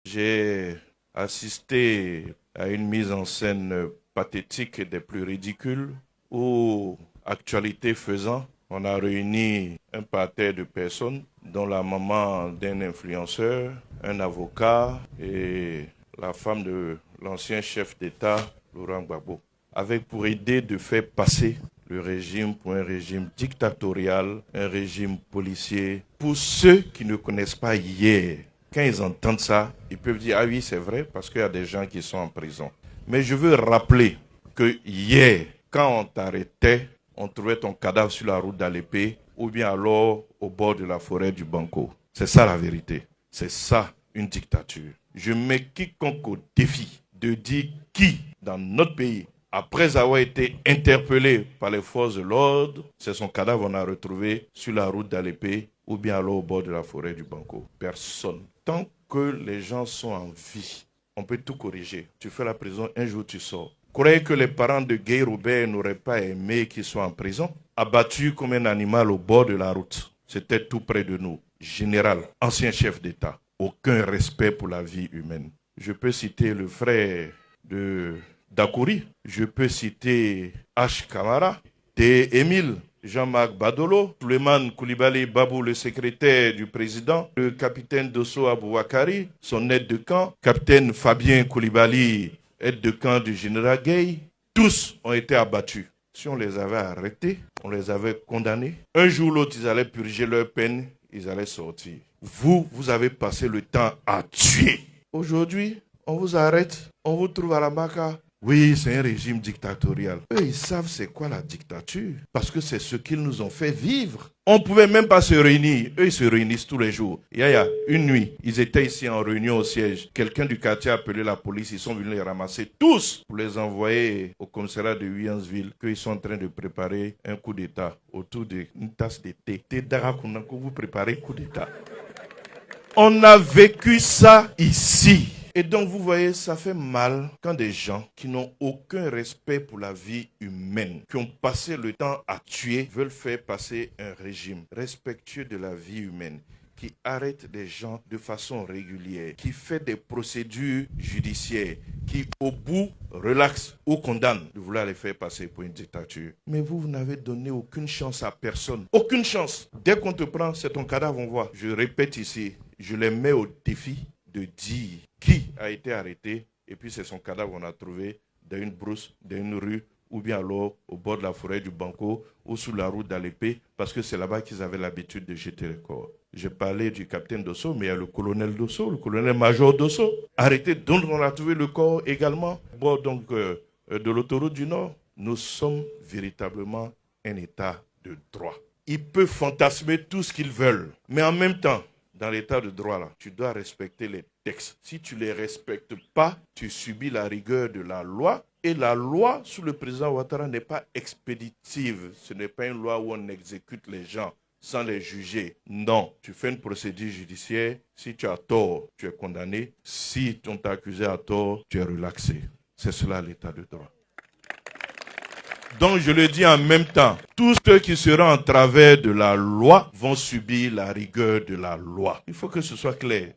J'ai assisté à une mise en scène pathétique et des plus ridicules où, actualité faisant, on a réuni un parterre de personnes, dont la maman d'un influenceur, un avocat et la femme de l'ancien chef d'État, Laurent Gbagbo, avec pour idée de faire passer le régime pour un régime dictatorial, un régime policier. Pour ceux qui ne connaissent pas hier, quand ils entendent ça, ils peuvent dire « Ah oui, c'est vrai, parce qu'il y a des gens qui sont en prison. » Mais je veux rappeler que hier, quand on t'arrêtait, on trouvait ton cadavre sur la route d'Alépé ou bien alors au bord de la forêt du Banco. C'est ça la vérité. C'est ça une dictature. Je mets quiconque au défi de dire qui, dans notre pays, après avoir été interpellé par les forces de l'ordre, c'est son cadavre qu'on a retrouvé sur la route d'Alépé ou bien alors au bord de la forêt du Banco. Personne. Tant que les gens sont en vie, on peut tout corriger. Tu fais la prison, un jour tu sors. Croyez que les parents de Guy Robert n'auraient pas aimé qu'il soit en prison, abattu comme un animal au bord de la route. C'était tout près de nous. Général, ancien chef d'État. Aucun respect pour la vie humaine. Je peux citer le frère de Dakouri. Je peux citer H. Kamara, T. Émile, Jean-Marc Badolo, Suleiman Koulibaly Babou, le secrétaire du président, le capitaine Dosso Aboubakari, son aide de camp, capitaine Fabien Koulibaly, aide de camp du général Gueye. Tous ont été abattus. Si on les avait arrêtés, on les avait condamnés, un jour ou l'autre, ils allaient purger leur peine, ils allaient sortir. Vous avez passé le temps à tuer. Aujourd'hui, on vous arrête, on vous trouve à la Maca. Oui, c'est un régime dictatorial. Eux, ils savent c'est quoi la dictature, parce que c'est ce qu'ils nous ont fait vivre. On ne pouvait même pas se réunir. Eux, ils se réunissent tous les jours. Il y a une nuit, ils étaient ici en réunion au siège. Quelqu'un du quartier a appelé la police. Ils sont venus les ramasser tous pour les envoyer au commissariat de Huyansville, qu'ils sont en train de préparer un coup d'État autour d'une tasse de thé. Thé d'Arakouna, que vous préparez un coup d'État. On a vécu ça ici. Et donc, vous voyez, ça fait mal quand des gens qui n'ont aucun respect pour la vie humaine, qui ont passé le temps à tuer, veulent faire passer un régime respectueux de la vie humaine, qui arrête des gens de façon régulière, qui fait des procédures judiciaires, qui au bout relaxe ou condamne de vouloir les faire passer pour une dictature. Mais vous n'avez donné aucune chance à personne. Aucune chance. Dès qu'on te prend, c'est ton cadavre, on voit. Je répète ici, je les mets au défi de dire qui a été arrêté et puis c'est son cadavre qu'on a trouvé dans une brousse, dans une rue ou bien alors au bord de la forêt du Banco ou sous la route d'Alépé parce que c'est là-bas qu'ils avaient l'habitude de jeter les corps. J'ai parlé du capitaine Dosso, mais il y a le colonel Dosso, le colonel-major Dosso, arrêté, dont on a trouvé le corps également au bord donc, de l'autoroute du Nord. Nous sommes véritablement un état de droit. Ils peuvent fantasmer tout ce qu'ils veulent, mais en même temps, dans l'état de droit, là, tu dois respecter les textes. Si tu ne les respectes pas, tu subis la rigueur de la loi. Et la loi sous le président Ouattara n'est pas expéditive. Ce n'est pas une loi où on exécute les gens sans les juger. Non, tu fais une procédure judiciaire. Si tu as tort, tu es condamné. Si on t'a accusé à tort, tu es relaxé. C'est cela l'état de droit. Donc je le dis en même temps, tous ceux qui seront en travers de la loi vont subir la rigueur de la loi. Il faut que ce soit clair.